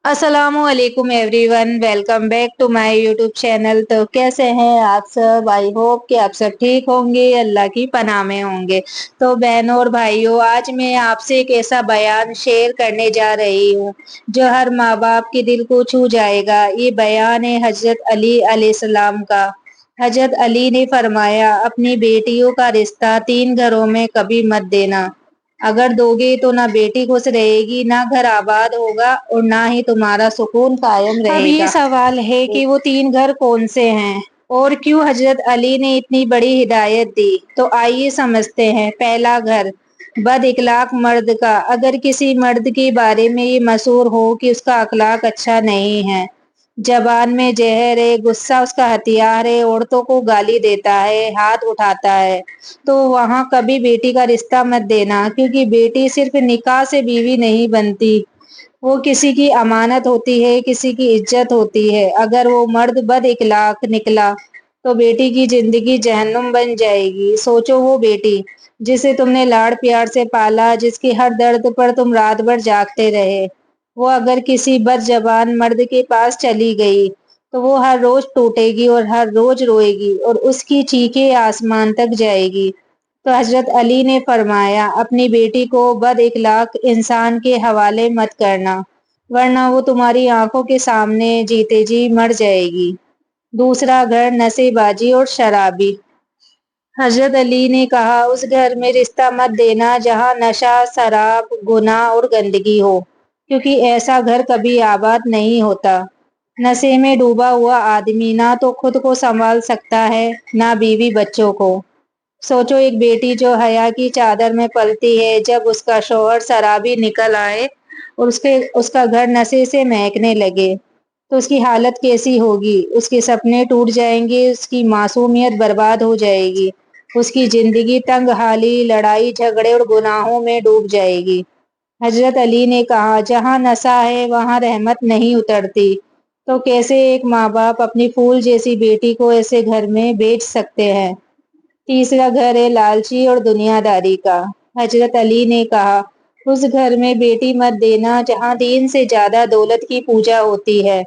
अस्सलाम वालेकुम everyone, welcome back to my YouTube channel. तो कैसे हैं आप सब? आई होप कि आप सब ठीक होंगे, अल्लाह की पनाह में होंगे। तो बहनों और भाइयों, आज मैं आपसे एक ऐसा बयान शेयर करने जा रही हूँ जो हर माँ बाप के दिल को छू जाएगा। ये बयान है हजरत अली अलैहिस्सलाम का। हजरत अली ने फरमाया, अपनी बेटियों का रिश्ता 3 घरों में कभी मत देना। अगर दोगे तो ना बेटी खुश रहेगी, ना घर आबाद होगा और ना ही तुम्हारा सुकून कायम रहेगा। अब ये सवाल है कि वो 3 घर कौन से हैं और क्यों हजरत अली ने इतनी बड़ी हिदायत दी। तो आइए समझते हैं। पहला घर, बद इखलाक मर्द का। अगर किसी मर्द के बारे में ये मशहूर हो कि उसका अखलाक अच्छा नहीं है, जबान में जहर है, गुस्सा उसका हथियार है, औरतों को गाली देता है, हाथ उठाता है, तो वहां कभी बेटी का रिश्ता मत देना। क्योंकि बेटी सिर्फ निकाह से बीवी नहीं बनती, वो किसी की अमानत होती है, किसी की इज्जत होती है। अगर वो मर्द बद इखलाक निकला तो बेटी की जिंदगी जहन्नुम बन जाएगी। सोचो, वो बेटी जिसे तुमने लाड़ प्यार से पाला, जिसकी हर दर्द पर तुम रात भर जागते रहे, वो अगर किसी बदजबान मर्द के पास चली गई तो वो हर रोज टूटेगी और हर रोज रोएगी और उसकी चीखें आसमान तक जाएगी। तो हजरत अली ने फरमाया, अपनी बेटी को बद इखलाक इंसान के हवाले मत करना, वरना वो तुम्हारी आंखों के सामने जीते जी मर जाएगी। दूसरा घर, नशेबाजी और शराबी। हजरत अली ने कहा, उस घर में रिश्ता मत देना जहां नशा, शराब, गुनाह और गंदगी हो, क्योंकि ऐसा घर कभी आबाद नहीं होता। नशे में डूबा हुआ आदमी ना तो खुद को संभाल सकता है, ना बीवी बच्चों को। सोचो, एक बेटी जो हया की चादर में पलती है, जब उसका शौहर शराबी निकल आए और उसका घर नशे से महकने लगे तो उसकी हालत कैसी होगी? उसके सपने टूट जाएंगे, उसकी मासूमियत बर्बाद हो जाएगी, उसकी जिंदगी तंगहाली, लड़ाई झगड़े और गुनाहों में डूब जाएगी। हजरत अली ने कहा, जहाँ नशा है वहाँ रहमत नहीं उतरती। तो कैसे एक माँ बाप अपनी फूल जैसी बेटी को ऐसे घर में बेच सकते हैं? तीसरा घर है लालची और दुनियादारी का। हजरत अली ने कहा, उस घर में बेटी मत देना जहाँ दीन से ज्यादा दौलत की पूजा होती है।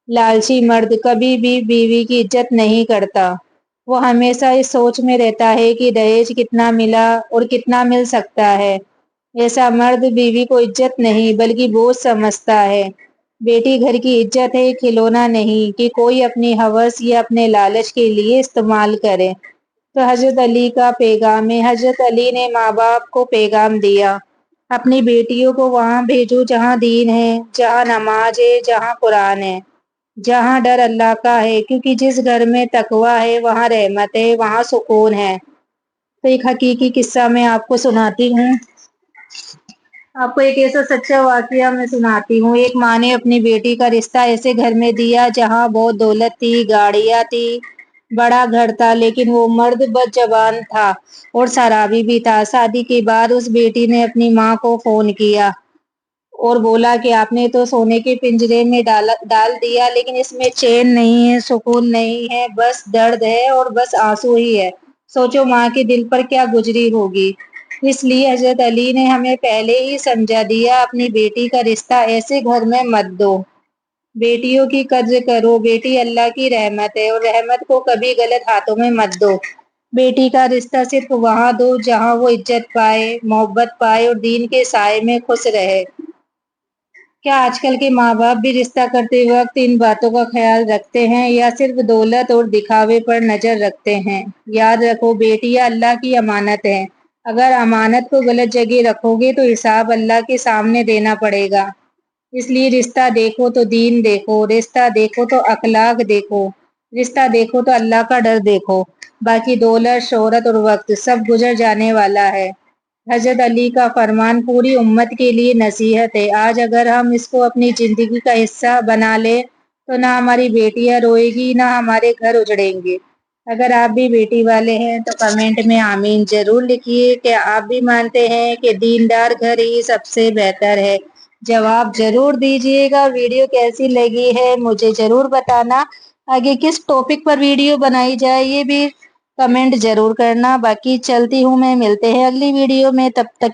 लालची मर्द कभी भी बीवी की इज्जत नहीं करता। वो हमेशा इस सोच में रहता है कि दहेज कितना मिला और कितना मिल सकता है। ऐसा मर्द बीवी को इज्जत नहीं बल्कि बोझ समझता है। बेटी घर की इज्जत है, खिलौना नहीं कि कोई अपनी हवस या अपने लालच के लिए इस्तेमाल करे। तो हजरत अली का पैगाम है। हजरत अली ने माँ बाप को पैगाम दिया, अपनी बेटियों को वहां भेजो जहाँ दीन है, जहाँ नमाज है, जहाँ कुरान है, जहाँ डर अल्लाह का है। क्योंकि जिस घर में तकवा है वहाँ रहमत है, वहाँ सुकून है। तो एक हकीकी किस्सा मैं आपको सुनाती हूँ। आपको एक ऐसा सच्चा वाकया मैं सुनाती हूँ। एक माँ ने अपनी बेटी का रिश्ता ऐसे घर में दिया जहाँ बहुत दौलत थी, गाड़ियाँ थी, बड़ा घर था, लेकिन वो मर्द बदजबान था और शराबी भी था। शादी के बाद उस बेटी ने अपनी माँ को फोन किया और बोला कि आपने तो सोने के पिंजरे में डाल दिया, लेकिन इसमें चैन नहीं है, सुकून नहीं है, बस दर्द है और बस आंसू ही है। सोचो माँ के दिल पर क्या गुजरी होगी। इसलिए हजरत अली ने हमें पहले ही समझा दिया, अपनी बेटी का रिश्ता ऐसे घर में मत दो। बेटियों की कद्र करो, बेटी अल्लाह की रहमत है और रहमत को कभी गलत हाथों में मत दो। बेटी का रिश्ता सिर्फ वहां दो जहां वो इज्जत पाए, मोहब्बत पाए और दीन के साए में खुश रहे। क्या आजकल के माँ बाप भी रिश्ता करते वक्त इन बातों का ख्याल रखते हैं या सिर्फ दौलत और दिखावे पर नजर रखते हैं? याद रखो, बेटियां अल्लाह की अमानत है। अगर अमानत को गलत जगह रखोगे तो हिसाब अल्लाह के सामने देना पड़ेगा। इसलिए रिश्ता देखो तो दीन देखो, रिश्ता देखो तो अखलाक देखो, रिश्ता देखो तो अल्लाह का डर देखो। बाकी दौलत, शोहरत और वक्त सब गुजर जाने वाला है। हजरत अली का फरमान पूरी उम्मत के लिए नसीहत है। आज अगर हम इसको अपनी जिंदगी का हिस्सा बना ले तो ना हमारी बेटियां रोएगी, ना हमारे घर उजड़ेंगे। अगर आप भी बेटी वाले हैं तो कमेंट में आमीन जरूर लिखिए। क्या आप भी मानते हैं कि दीनदार घर ही सबसे बेहतर है? जवाब जरूर दीजिएगा। वीडियो कैसी लगी है मुझे जरूर बताना। आगे किस टॉपिक पर वीडियो बनाई जाए ये भी कमेंट जरूर करना। बाकी चलती हूँ मैं, मिलते हैं अगली वीडियो में, तब तक